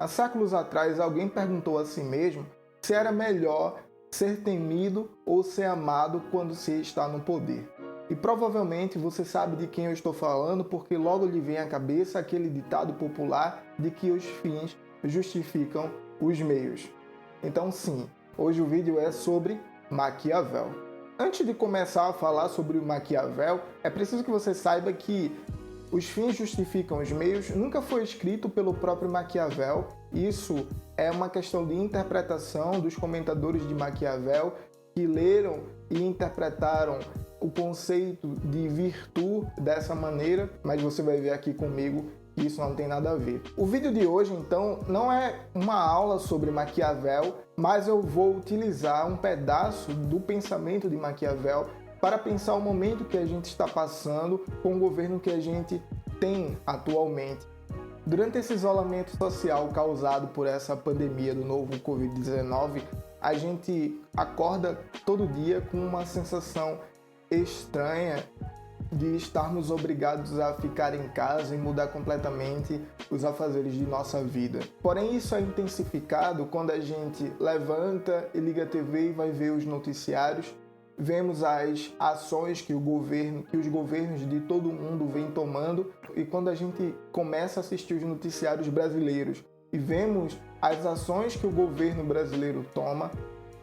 Há séculos atrás, alguém perguntou a si mesmo se era melhor ser temido ou ser amado quando se está no poder. E provavelmente você sabe de quem eu estou falando, porque logo lhe vem à cabeça aquele ditado popular de que os fins justificam os meios. Então sim, hoje o vídeo é sobre Maquiavel. Antes de começar a falar sobre o Maquiavel, é preciso que você saiba que os fins justificam os meios nunca foi escrito pelo próprio Maquiavel. Isso é uma questão de interpretação dos comentadores de Maquiavel que leram e interpretaram o conceito de virtude dessa maneira, mas você vai ver aqui comigo que isso não tem nada a ver. O vídeo de hoje, então, não é uma aula sobre Maquiavel, mas eu vou utilizar um pedaço do pensamento de Maquiavel para pensar o momento que a gente está passando com o governo que a gente tem atualmente. Durante esse isolamento social causado por essa pandemia do novo Covid-19, a gente acorda todo dia com uma sensação estranha de estarmos obrigados a ficar em casa e mudar completamente os afazeres de nossa vida. Porém, isso é intensificado quando a gente levanta e liga a TV e vai ver os noticiários. Vemos as ações que os governos de todo mundo vêm tomando, e quando a gente começa a assistir os noticiários brasileiros e vemos as ações que o governo brasileiro toma,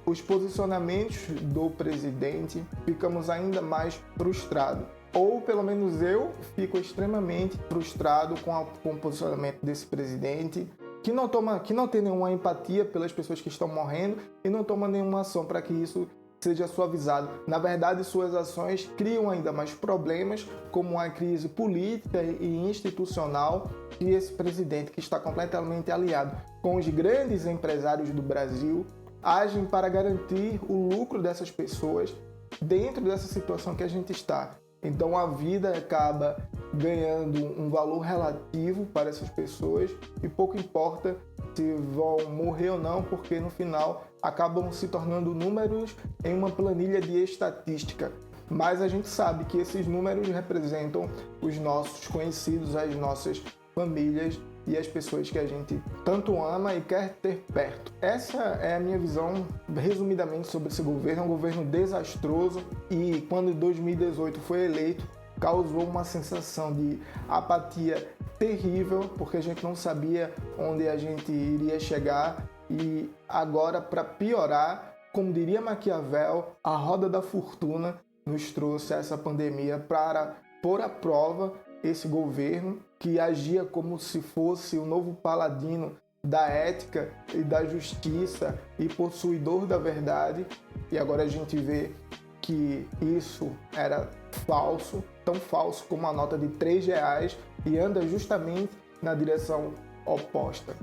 os posicionamentos do presidente, ficamos ainda mais frustrados. Ou pelo menos eu fico extremamente frustrado com o posicionamento desse presidente, que não tem nenhuma empatia pelas pessoas que estão morrendo e não toma nenhuma ação para que isso seja suavizado. Na verdade, suas ações criam ainda mais problemas, como a crise política e institucional, e esse presidente, que está completamente aliado com os grandes empresários do Brasil, agem para garantir o lucro dessas pessoas dentro dessa situação que a gente está. Então a vida acaba ganhando um valor relativo para essas pessoas e pouco importa se vão morrer ou não, porque no final acabam se tornando números em uma planilha de estatística. Mas a gente sabe que esses números representam os nossos conhecidos, as nossas famílias e as pessoas que a gente tanto ama e quer ter perto. Essa é a minha visão, resumidamente, sobre esse governo. É um governo desastroso e, quando em 2018 foi eleito, causou uma sensação de apatia terrível, porque a gente não sabia onde a gente iria chegar. E agora, para piorar, como diria Maquiavel, a roda da fortuna nos trouxe essa pandemia para pôr à prova esse governo que agia como se fosse o novo paladino da ética e da justiça e possuidor da verdade. E agora a gente vê que isso era falso, tão falso como a nota de R$3, e anda justamente na direção oposta.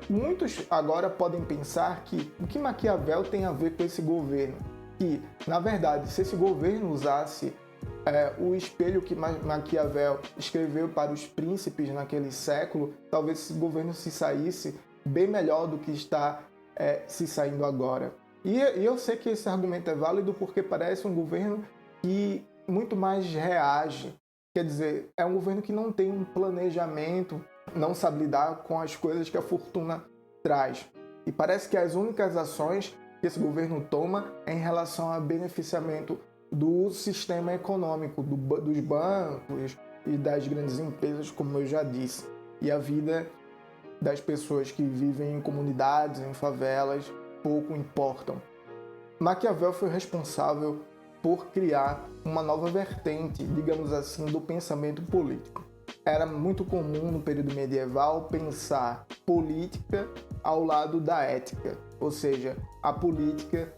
Muitos agora podem pensar que o que Maquiavel tem a ver com esse governo? Que, na verdade, se esse governo usasse o espelho que Maquiavel escreveu para os príncipes naquele século, talvez esse governo se saísse bem melhor do que está se saindo agora. E eu sei que esse argumento é válido porque parece um governo que muito mais reage. Quer dizer, é um governo que não tem um planejamento, não sabe lidar com as coisas que a fortuna traz. E parece que as únicas ações que esse governo toma é em relação ao beneficiamento do sistema econômico, dos bancos e das grandes empresas, como eu já disse. E a vida das pessoas que vivem em comunidades, em favelas, pouco importam. Maquiavel foi responsável por criar uma nova vertente, digamos assim, do pensamento político. Era muito comum no período medieval pensar política ao lado da ética, ou seja, a política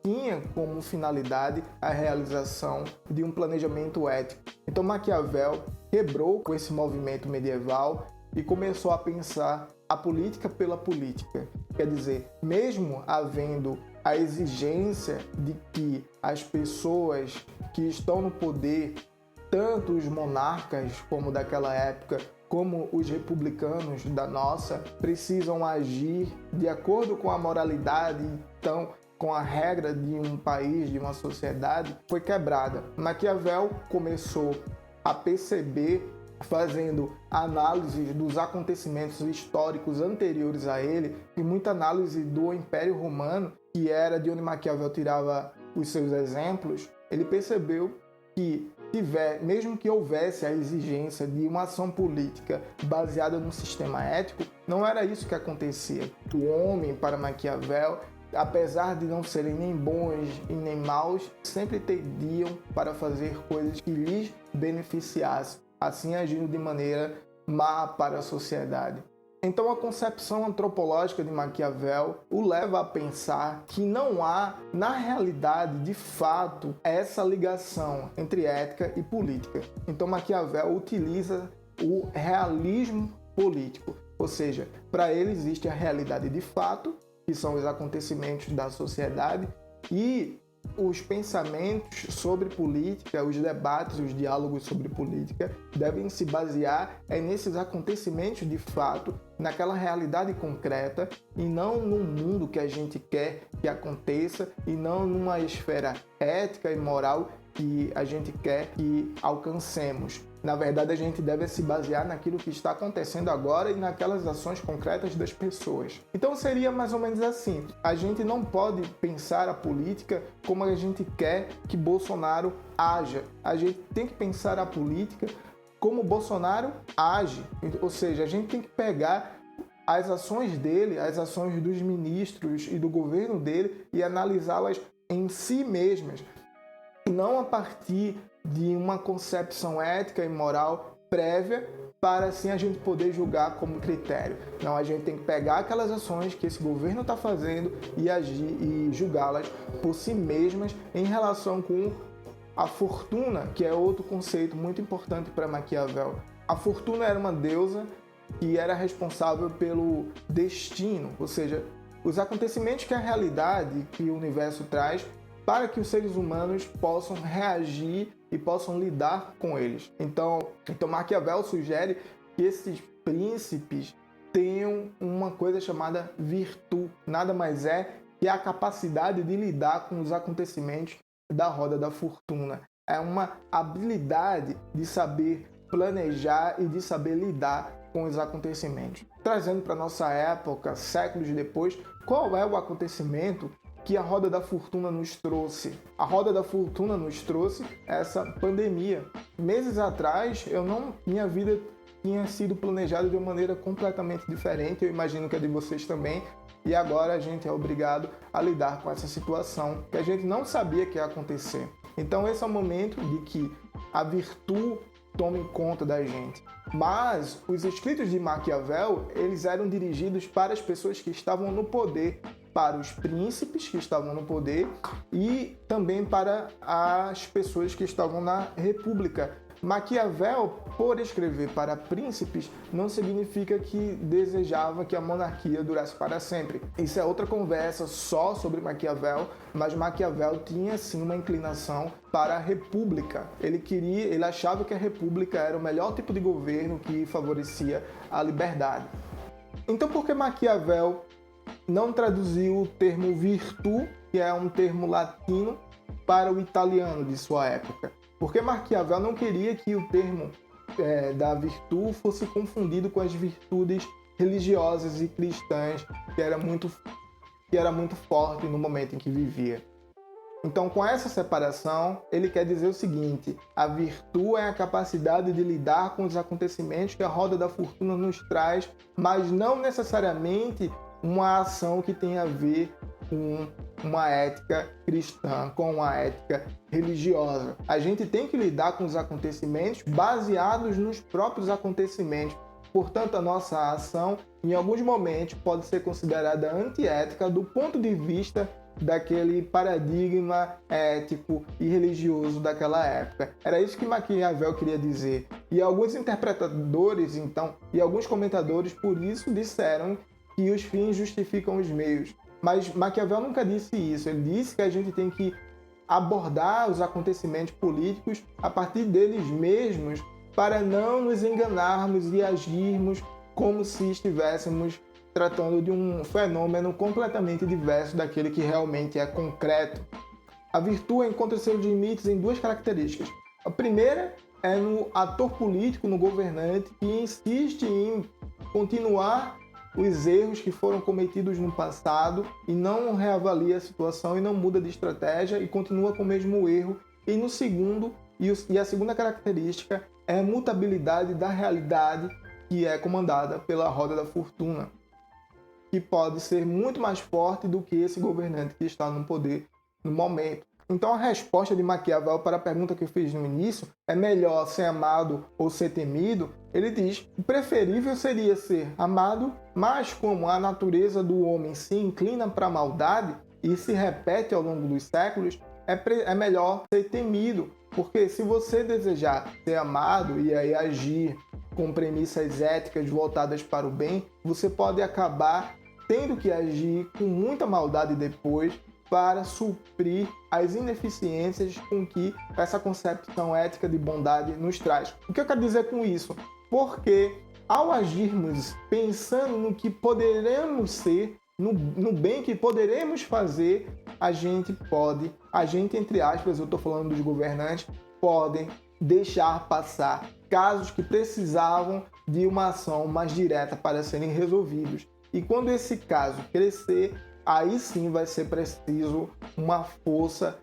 tinha como finalidade a realização de um planejamento ético. Então Maquiavel quebrou com esse movimento medieval e começou a pensar a política pela política. Quer dizer, mesmo havendo a exigência de que as pessoas que estão no poder, tanto os monarcas como daquela época, como os republicanos da nossa, precisam agir de acordo com a moralidade, então com a regra de um país, de uma sociedade, foi quebrada. Maquiavel começou a perceber fazendo análises dos acontecimentos históricos anteriores a ele, e muita análise do Império Romano, que era de onde Maquiavel tirava os seus exemplos, ele percebeu que mesmo que houvesse a exigência de uma ação política baseada num sistema ético, não era isso que acontecia. O homem, para Maquiavel, apesar de não serem nem bons e nem maus, sempre tendiam para fazer coisas que lhes beneficiassem, assim agindo de maneira má para a sociedade. Então a concepção antropológica de Maquiavel o leva a pensar que não há, na realidade, de fato, essa ligação entre ética e política. Então Maquiavel utiliza o realismo político, ou seja, para ele existe a realidade de fato, que são os acontecimentos da sociedade, e os pensamentos sobre política, os debates, os diálogos sobre política devem se basear nesses acontecimentos de fato, naquela realidade concreta e não no mundo que a gente quer que aconteça e não numa esfera ética e moral que a gente quer que alcancemos. Na verdade, a gente deve se basear naquilo que está acontecendo agora e naquelas ações concretas das pessoas. Então seria mais ou menos assim. A gente não pode pensar a política como a gente quer que Bolsonaro haja. A gente tem que pensar a política como Bolsonaro age. Ou seja, a gente tem que pegar as ações dele, as ações dos ministros e do governo dele e analisá-las em si mesmas, e não a partir de uma concepção ética e moral prévia para assim a gente poder julgar como critério. Não, a gente tem que pegar aquelas ações que esse governo está fazendo e agir e julgá-las por si mesmas em relação com a fortuna, que é outro conceito muito importante para Maquiavel. A fortuna era uma deusa que era responsável pelo destino, ou seja, os acontecimentos que a realidade, que o universo traz, para que os seres humanos possam reagir e possam lidar com eles. Então Maquiavel sugere que esses príncipes tenham uma coisa chamada virtude. Nada mais é que a capacidade de lidar com os acontecimentos da roda da fortuna. É uma habilidade de saber planejar e de saber lidar com os acontecimentos. Trazendo para nossa época, séculos depois, qual é o acontecimento que a roda da fortuna nos trouxe? A roda da fortuna nos trouxe essa pandemia. Meses atrás, minha vida tinha sido planejada de uma maneira completamente diferente, eu imagino que a de vocês também, e agora a gente é obrigado a lidar com essa situação que a gente não sabia que ia acontecer. Então esse é o momento de que a virtude tome conta da gente. Mas os escritos de Maquiavel, eles eram dirigidos para as pessoas que estavam no poder, para os príncipes que estavam no poder e também para as pessoas que estavam na república. Maquiavel, por escrever para príncipes, não significa que desejava que a monarquia durasse para sempre. Isso é outra conversa só sobre Maquiavel, mas Maquiavel tinha sim uma inclinação para a república. Ele achava que a república era o melhor tipo de governo que favorecia a liberdade. Então, por que Maquiavel não traduziu o termo virtu, que é um termo latino, para o italiano de sua época? Porque Maquiavel não queria que o termo da virtude fosse confundido com as virtudes religiosas e cristãs, que era muito forte no momento em que vivia. Então, com essa separação, ele quer dizer o seguinte: a virtude é a capacidade de lidar com os acontecimentos que a roda da fortuna nos traz, mas não necessariamente uma ação que tenha a ver com uma ética cristã, com uma ética religiosa. A gente tem que lidar com os acontecimentos baseados nos próprios acontecimentos. Portanto, a nossa ação, em alguns momentos, pode ser considerada antiética do ponto de vista daquele paradigma ético e religioso daquela época. Era isso que Maquiavel queria dizer. E alguns interpretadores, então, e alguns comentadores, por isso, disseram que os fins justificam os meios. Mas Maquiavel nunca disse isso. Ele disse que a gente tem que abordar os acontecimentos políticos a partir deles mesmos para não nos enganarmos e agirmos como se estivéssemos tratando de um fenômeno completamente diverso daquele que realmente é concreto. A virtude encontra seus limites em duas características. A primeira é no ator político, no governante, que insiste em continuar os erros que foram cometidos no passado e não reavalia a situação e não muda de estratégia e continua com o mesmo erro. E no segundo, e a segunda característica é a mutabilidade da realidade, que é comandada pela roda da fortuna, que pode ser muito mais forte do que esse governante que está no poder no momento. Então a resposta de Maquiavel para a pergunta que eu fiz no início, é melhor ser amado ou ser temido? Ele diz que preferível seria ser amado, mas como a natureza do homem se inclina para a maldade e se repete ao longo dos séculos, é melhor ser temido, porque se você desejar ser amado e aí agir com premissas éticas voltadas para o bem, você pode acabar tendo que agir com muita maldade depois para suprir as ineficiências com que essa concepção ética de bondade nos traz. O que eu quero dizer com isso? Porque ao agirmos pensando no que poderemos ser, no bem que poderemos fazer, a gente entre aspas, eu estou falando dos governantes, podem deixar passar casos que precisavam de uma ação mais direta para serem resolvidos. E quando esse caso crescer, aí sim vai ser preciso uma força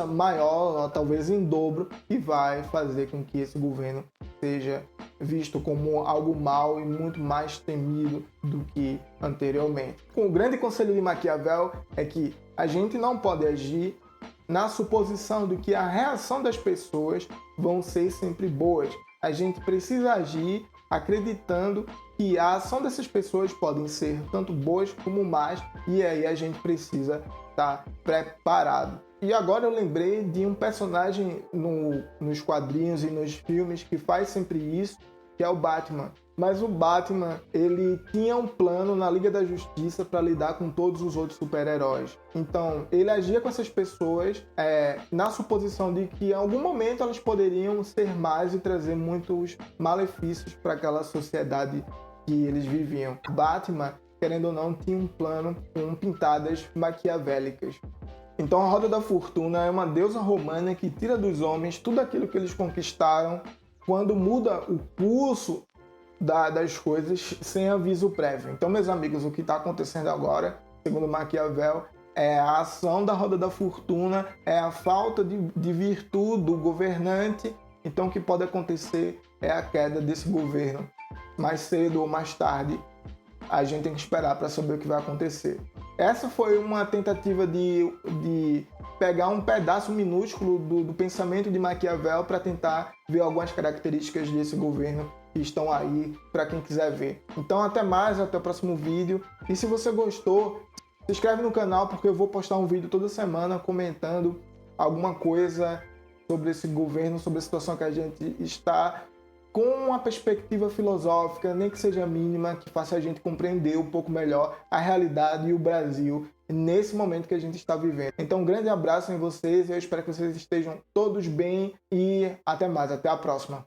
maior, talvez em dobro, que vai fazer com que esse governo seja visto como algo mau e muito mais temido do que anteriormente. O grande conselho de Maquiavel é que a gente não pode agir na suposição de que a reação das pessoas vão ser sempre boas. A gente precisa agir acreditando que a ação dessas pessoas podem ser tanto boas como más, e aí a gente precisa estar preparado. E agora eu lembrei de um personagem nos quadrinhos e nos filmes que faz sempre isso, que é o Batman. Mas o Batman, ele tinha um plano na Liga da Justiça para lidar com todos os outros super-heróis. Então, ele agia com essas pessoas na suposição de que em algum momento elas poderiam ser más e trazer muitos malefícios para aquela sociedade que eles viviam. O Batman, querendo ou não, tinha um plano com pitadas maquiavélicas. Então, a Roda da Fortuna é uma deusa romana que tira dos homens tudo aquilo que eles conquistaram quando muda o curso das coisas sem aviso prévio. Então, meus amigos, o que está acontecendo agora, segundo Maquiavel, é a ação da Roda da Fortuna, é a falta de virtude do governante. Então, o que pode acontecer é a queda desse governo. Mais cedo ou mais tarde, a gente tem que esperar para saber o que vai acontecer. Essa foi uma tentativa de pegar um pedaço minúsculo do pensamento de Maquiavel para tentar ver algumas características desse governo que estão aí para quem quiser ver. Então até mais, até o próximo vídeo. E se você gostou, se inscreve no canal porque eu vou postar um vídeo toda semana comentando alguma coisa sobre esse governo, sobre a situação que a gente está, com uma perspectiva filosófica, nem que seja mínima, que faça a gente compreender um pouco melhor a realidade e o Brasil nesse momento que a gente está vivendo. Então, um grande abraço em vocês, eu espero que vocês estejam todos bem e até mais, até a próxima.